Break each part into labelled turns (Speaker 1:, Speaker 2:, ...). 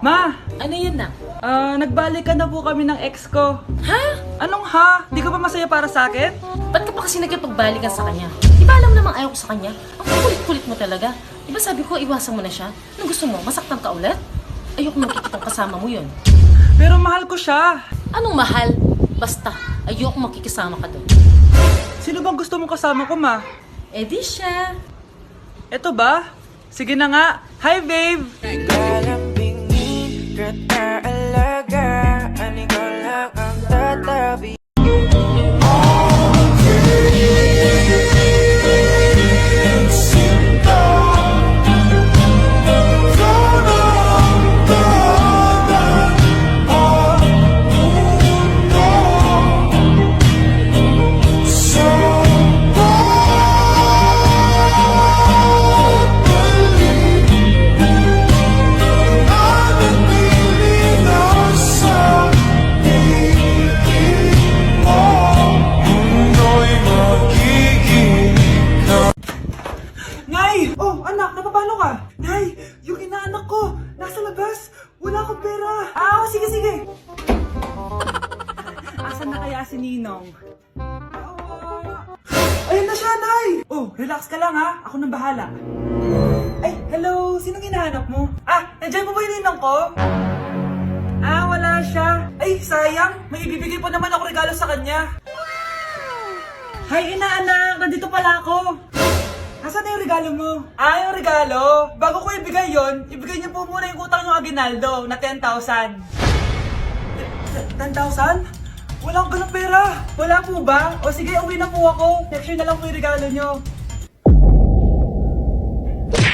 Speaker 1: Ma,
Speaker 2: Ano yun na?
Speaker 1: nagbalikan na po kami ng ex ko.
Speaker 2: Ha?
Speaker 1: Anong ha? Di ka ba masaya para sa akin?
Speaker 2: Ba't ka pa kasi nagkipagbalikan sa kanya? Di ba alam namang ayaw ko sa kanya? Ang kulit-kulit mo talaga. Di ba sabi ko iwasan mo na siya? Anong gusto mo? Masaktan ka ulit? Ayoko makikitang kasama mo yun.
Speaker 1: Pero mahal ko siya.
Speaker 2: Anong mahal? Basta, ayoko makikisama ka doon.
Speaker 1: Sino bang gusto mong kasama ko, ma?
Speaker 2: Eh di siya.
Speaker 1: Eto ba? Sige na nga. Hi, babe!
Speaker 3: Kalambingin ka talaga. Ikaw lang ang tatabi.
Speaker 1: Nay! Oh, anak, napapano ka? Nay, yung inaanak ko, nasa labas. Wala akong pera. Sige, sige. Asan na kaya si Ninong? Ayun na siya, Nay! Oh, relax ka lang ha. Ako nang bahala. Ay, hello. Sinong hinahanap mo? Nandiyan mo ba yung Ninong ko? Wala siya. Ay, sayang. May ibibigay pa naman ako regalo sa kanya. Hi, inaanak. Nandito pala ako. Nasaan na yung regalo mo? Yung regalo? Bago ko ibigay yon, ibigay niyo po muna yung utang nyo Aguinaldo na 10,000. 10,000? Wala akong ganang pera. Wala po ba? O sige, uwi na po ako. Next year na lang po yung regalo nyo.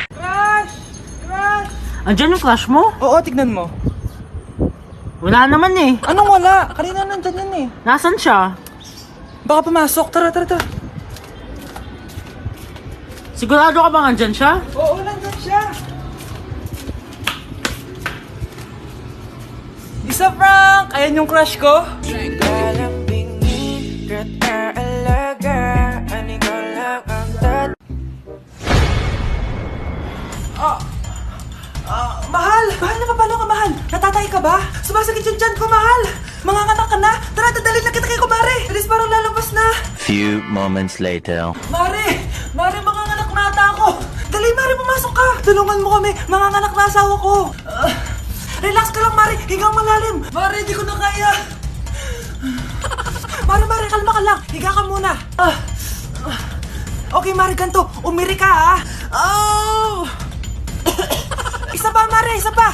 Speaker 1: Crush! Crush!
Speaker 4: Andyan yung crush mo?
Speaker 1: Oo, tignan mo.
Speaker 4: Wala naman eh.
Speaker 1: Anong wala? Kanina nandyan yan eh.
Speaker 4: Nasaan siya?
Speaker 1: Baka pumasok. Tara, tara, tara.
Speaker 4: Sigurado ka bang andyan siya?
Speaker 1: Oo, nandyan siya. Isa, Frank! Ayan yung crush ko.
Speaker 3: Kalambingin ka talaga. Ikaw lang ang tatabi.
Speaker 1: Mahal! Mahal, napapalo ka, mahal! Natatay ka ba? Sumasakit yung tiyan ko, mahal! Manganganak ka na? Tara, dadalhin na kita kay kumare! Alis parang lalabas na!
Speaker 5: Few moments later.
Speaker 1: Mare! Mare, manganganak na ata ako! Dali, Mare, pumasok ka! Tulungan mo kami! Manganganak na asawa ko! Relax ka lang, Mare! Higang malalim! Mare, di ko na kaya! Mare, Mare, kalma ka lang! Higa ka muna! Okay, Mare, ganito! Umiri ka, ha! Oh! Isa pa, Mare! Isa pa!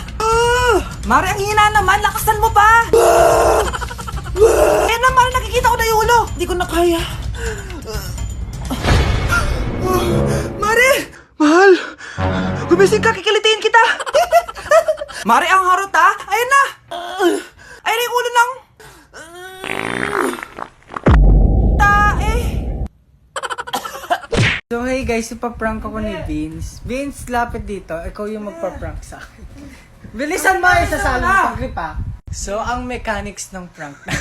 Speaker 1: Mare, ang hina naman! Lakasan mo pa! Ayan na, Mare! Nakikita ko na yung ulo! Di ko na kaya! Mare! Mahal! Gumising ka! Kikilitiin kita! Mare, ang harot ha! Ayan na! Ayan na yung ulo ng... tae!
Speaker 6: So hey guys, ipaprank ako ni Vince. Vince, lapit dito. Ikaw yung magpa-prank sa akin. Bilisan mo yung sasalo ng grip ha. So, ang mechanics ng prank na...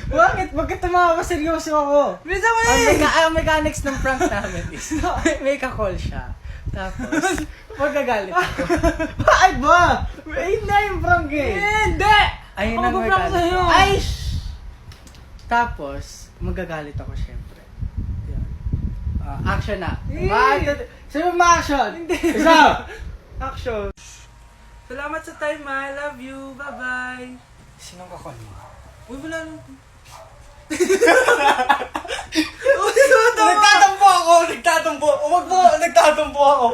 Speaker 6: Bakit? Bakit tumawa? Seryoso ako.
Speaker 1: Bilisan mo na eh!
Speaker 6: Ang mechanics ng prank namin is, may ka-call siya. Tapos, magagalit ako. Bakit ba? Ayun na yung prank eh.
Speaker 1: Hindi!
Speaker 6: Ayun
Speaker 1: Ako
Speaker 6: ang
Speaker 1: magpa-prank
Speaker 6: mechanics.
Speaker 1: sa'yo.
Speaker 6: Ay! Tapos, magagalit ako syempre. Yun. Action na. Sino ma-action? Hindi. Isa!
Speaker 1: Action! Salamat sa time, ma. I love you. Bye-bye.
Speaker 6: Sinong kakol mo?
Speaker 1: Uy, wala nang...
Speaker 6: Nagtatampo ako! Nagtatampo! Huwag mo! Nagtatampo ako!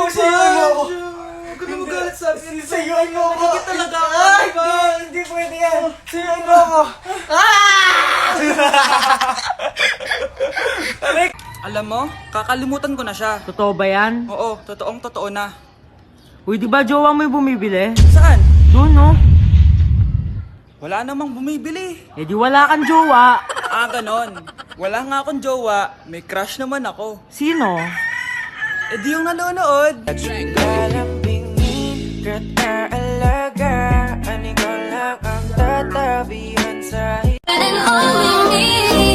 Speaker 6: Sayuin mo ako!
Speaker 1: Huwag ka na magalit sa akin.
Speaker 6: Sayuin mo ako!
Speaker 1: Nakikita talaga ako.
Speaker 6: Ay!
Speaker 1: Bye.
Speaker 6: Hindi pwede yan! Sayuin mo ako!
Speaker 1: Alam mo, kakalimutan ko na siya.
Speaker 4: Totoo ba yan?
Speaker 1: Oo, totoong totoo na.
Speaker 4: Uy, di ba jowa mo yung bumibili?
Speaker 1: Saan?
Speaker 4: Doon, no?
Speaker 1: Wala namang bumibili.
Speaker 4: Eh di wala kang jowa.
Speaker 1: Ganon. Wala nga akong jowa. May crush naman ako.
Speaker 4: Sino?
Speaker 1: Eh di yung nanonood.
Speaker 3: Kalambingin ka talaga. Ikaw lang ang tatabihan sa
Speaker 7: And holding me,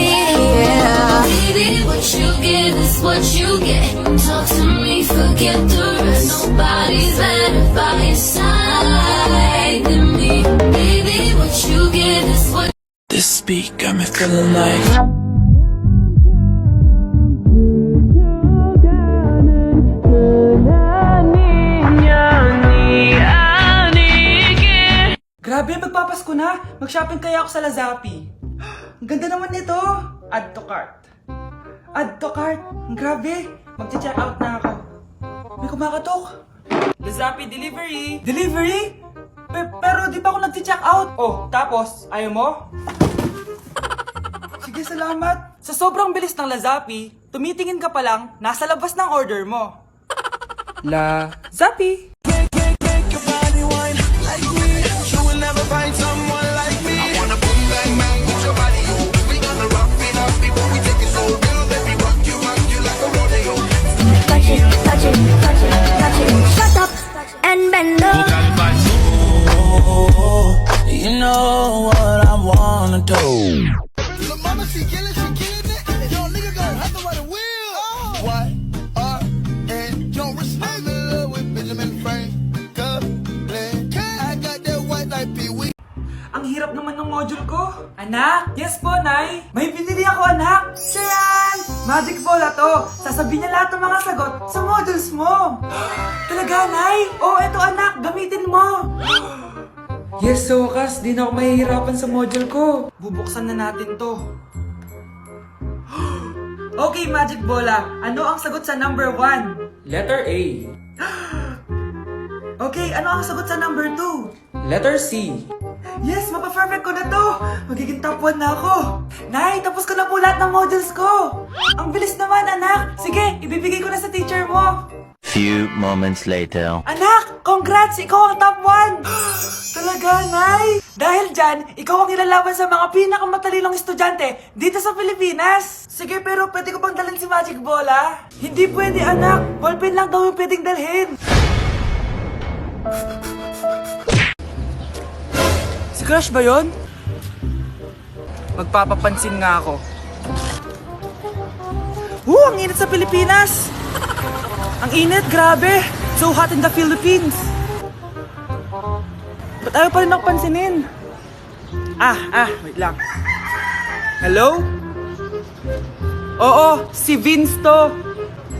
Speaker 7: yeah. Baby, what you give is what you get. Talk to me, forget the rest. Nobody's better by your side.
Speaker 8: got me feeling like
Speaker 1: Grabe, magpapasko na. Mag-shopping kaya ako sa Lazapi. Ang ganda naman nito. Add to cart. Add to cart. Grabe. Mag-check out na ako. May kumakatok. Lazapi delivery. Delivery? Pero di pa ako nag-check out. Oh, tapos, ayaw mo? Sige, salamat. Sa sobrang bilis ng Lazapi, tumitingin ka pa lang, nasa labas ng order mo. Lazapi.
Speaker 7: Touch it, touch it, touch it, touch it. Shut up and bend over.
Speaker 8: you know what I wanna do.
Speaker 9: The mama she killing it. Yo, nigga gon' have to run a wheel. What are and yo, respect me love with Benjamin Franklin. I got that white like Pee-wee.
Speaker 1: Ang hirap naman ng module ko. Anak? Yes po, Nay. May binili ako, anak. Siya yan! Magic Bola to. Sasabihin niya lahat ng mga sagot sa modules mo. Talaga, Nay? Oh, eto anak. Gamitin mo. Yes, so wakas. Di na ako mahihirapan sa module ko. Bubuksan na natin to. Okay, Magic Bola. Ano ang sagot sa number 1? Letter A. Okay, ano ang sagot sa number 2? Letter C. Yes, mapa-perfect ko na to! Magiging top 1 na ako! Nay, tapos ko na po lahat ng modules ko! Ang bilis naman, anak! Sige, ibibigay ko na sa teacher mo!
Speaker 5: Few moments later.
Speaker 1: Anak! Congrats! Ikaw ang top 1! Talaga, Nay! Dahil dyan, ikaw ang ilalaban sa mga pinakamatalinong estudyante dito sa Pilipinas! Sige, pero pwede ko bang dalhin si Magic Bola? Hindi pwede, anak! Ballpen lang daw yung pwedeng dalhin! Si Crush ba yun? Magpapapansin nga ako. Ang init sa Pilipinas! Ang init, grabe! So hot in the Philippines! Ba't ayaw pa rin ako pansinin? Wait lang. Hello? Oo, si Vince to.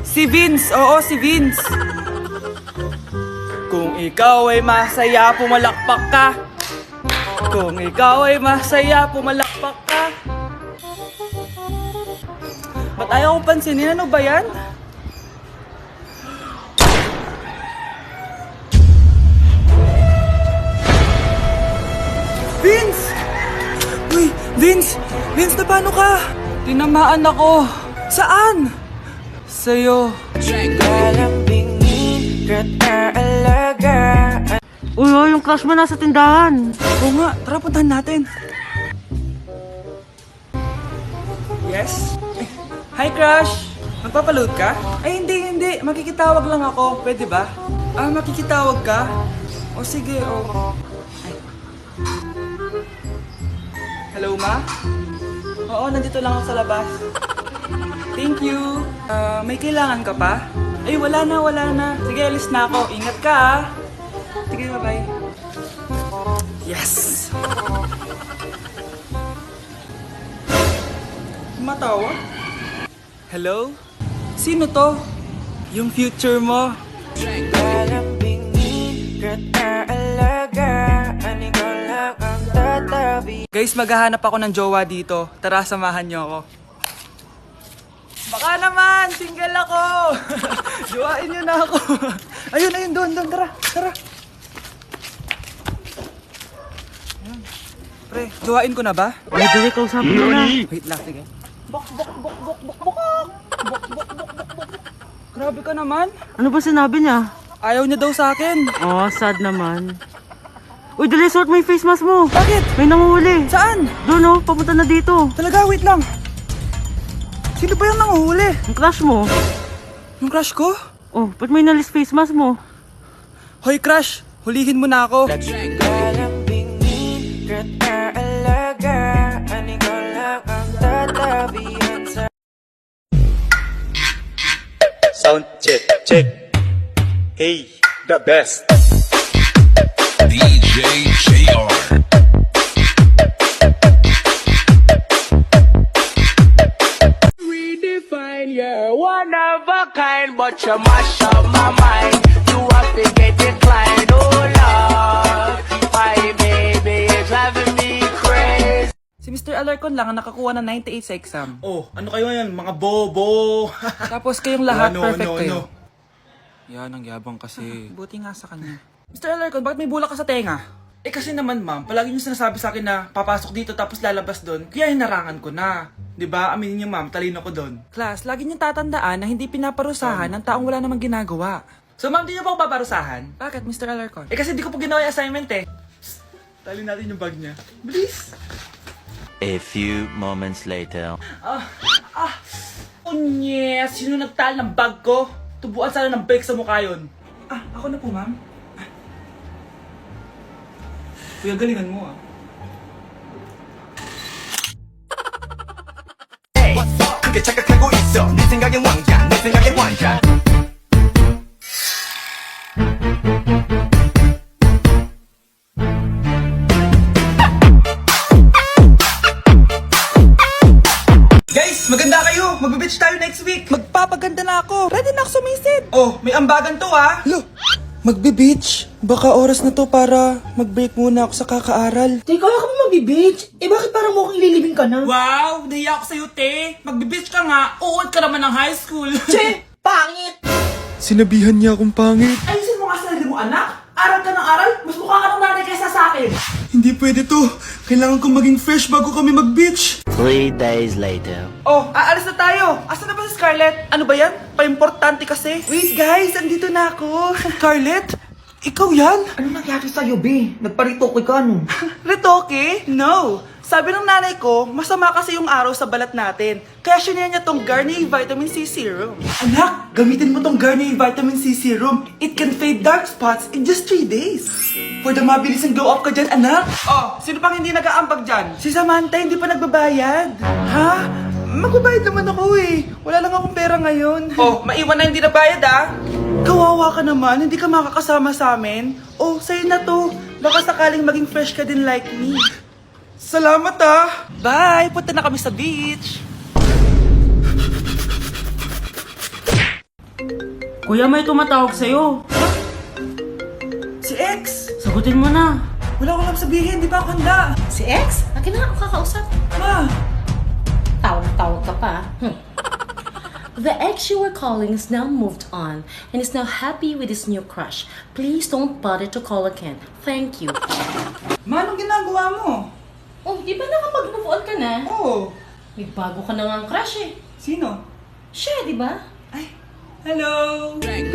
Speaker 1: Si Vince, oo, si Vince. Kung ikaw ay masaya, pumalakpak ka. Kung ikaw ay masaya, pumalakpak ka. Ba't ayaw kong pansinin? Ano ba yan? Vince! Uy, Vince! Vince, na paano ka? Tinamaan ako. Saan? Sa'yo.
Speaker 4: Uy, yung crush mo nasa tindahan.
Speaker 1: Oo nga, tara puntahan natin. Yes? Hi, Crush! Magpapaload ka? Ay, hindi. Makikitawag lang ako. Pwede ba? Makikitawag ka? O sige, o. Ay. Hello, Ma? Oo, nandito lang ako sa labas. Thank you. May kailangan ka pa? Ay, wala na. Sige, alis na ako. Ingat ka, ah. Sige, bye-bye. Yes! Matawa? Hello? Sino to? Yung future mo. Guys, maghahanap ako ng jowa dito. Tara, samahan niyo ako. Baka naman! Single ako! Jowain niyo na ako. Ayun, doon. Tara. Pre, jowain ko na ba?
Speaker 4: Ay, dali, kausapin mo na.
Speaker 1: Wait lang, sige. Bok. Grabe ka naman.
Speaker 4: Ano ba sinabi niya?
Speaker 1: Ayaw niya daw sa akin.
Speaker 4: Oh, sad naman. Uy, dali, suot mo yung face mask mo.
Speaker 1: Bakit?
Speaker 4: May nanguhuli.
Speaker 1: Saan?
Speaker 4: Doon, oh, papunta na dito.
Speaker 1: Talaga, wait lang. Sino ba yung nanguhuli?
Speaker 4: Yung crush mo.
Speaker 1: Yung crush ko?
Speaker 4: Oh, ba't may nalis face mask mo?
Speaker 1: Hoy, crush! Hulihin mo na ako.
Speaker 10: Sound check. Hey, the best.
Speaker 8: DJ JR. but you mash up my mind. You have to get declined, oh Lord. My baby is driving me crazy.
Speaker 1: Si Mr. Alarcon lang ang nakakuha ng 98 sa exam.
Speaker 10: Oh, ano kayo yan? Mga bobo.
Speaker 1: Tapos kayong lahat
Speaker 10: Ano,
Speaker 1: perfect
Speaker 10: ano,
Speaker 1: kayo.
Speaker 10: Yan, ang yabang kasi.
Speaker 1: Buti nga sa kanya. Mr. Alarcon, bakit may bulak ka sa tenga?
Speaker 10: Eh kasi naman ma'am, palagi niyo sinasabi sa akin na papasok dito tapos lalabas doon, kaya hinarangan ko na. 'Di ba? Aminin niyo ma'am, talino ko doon.
Speaker 1: Class, lagi niyong tatandaan na hindi pinaparusahan ng taong wala namang ginagawa.
Speaker 10: So ma'am, di niyo ba ako paparusahan?
Speaker 1: Bakit, Mr. Alarcon?
Speaker 10: Eh kasi di ko pa ginawa yung assignment eh. Psst, tali natin yung bag niya. Bilis!
Speaker 5: A few moments later.
Speaker 10: Unyes! Sino nagtal ng bag ko? Tubuan sana ng bake sa mukha yun.
Speaker 1: Ako na po, ma'am.
Speaker 10: Kuya, galingan mo ah.
Speaker 9: 그게 착각하고 있어 네 생각엔 왕자 내 생각엔 왕자
Speaker 10: Guys, maganda kayo! Magbe-beach tayo next week!
Speaker 1: Magpapaganda na ako. Ready na ako sumisid.
Speaker 10: Oh, may ambagan to ah!
Speaker 6: Lo, magbe-beach. Baka oras na to para mag-break muna ako sa kakaaral.
Speaker 11: Teka, ka mo magbe-beach? Eh bakit parang mukhang ililibing ka na?
Speaker 10: Wow! Nahiya ako sa'yo, te! Magbe-beach ka nga! Uod ka naman ng high school!
Speaker 11: Che! Pangit!
Speaker 6: Sinabihan niya akong pangit.
Speaker 1: Ayusin mo nga sarili mo, anak. Aral ka ng aral. Mas mukha ka ng nanay kaysa sa akin.
Speaker 10: Hindi pwede to! Kailangan kong maging fresh bago kami mag-beach!
Speaker 5: 3 days later.
Speaker 1: Oh, aalis na tayo. Asan na ba si Scarlett? Ano ba yan? Pa-importante kasi. Wait guys, andito na ako. Scarlett? Ikaw yan?
Speaker 11: Ano nangyari sa'yo, be? Nagparitoke ka, no?
Speaker 1: Retoke? No. Sabi ng nanay ko, masama kasi yung araw sa balat natin. Kaya sinaya niya tong Garnier Vitamin C Serum. Anak, gamitin mo tong Garnier Vitamin C Serum. It can fade dark spots in just 3 days. For the mabilis and glow up ka dyan, anak. Oh, sino pang hindi nag-aambag dyan? Si Samantha hindi pa nagbabayad. Ha? Magbabayad naman ako eh. Wala lang akong pera ngayon. Oh, maiwan na hindi nabayad ah. Kawawa ka naman, hindi ka makakasama sa amin. Oh, sa'yo na to. Baka sakaling maging fresh ka din like me. Salamat ah! Bye! Punta na kami sa beach!
Speaker 4: Kuya, may tumatawag sa'yo.
Speaker 1: Si X!
Speaker 4: Sagutin mo na.
Speaker 1: Wala ko lang sabihin, di ba ako handa?
Speaker 2: Si X? Akin na ako kakausap.
Speaker 1: Ma!
Speaker 2: Tawag-tawag ka pa. The ex you were calling is now moved on and is now happy with his new crush. Please don't bother to call again. Thank you.
Speaker 1: Ma, anong ginagawa mo?
Speaker 2: Oh, di ba nakapag-move on ka na?
Speaker 1: Oh,
Speaker 2: May bago ka na nga crush eh.
Speaker 1: sino?
Speaker 2: Siya, di ba?
Speaker 1: Ay, hello!
Speaker 3: Girl,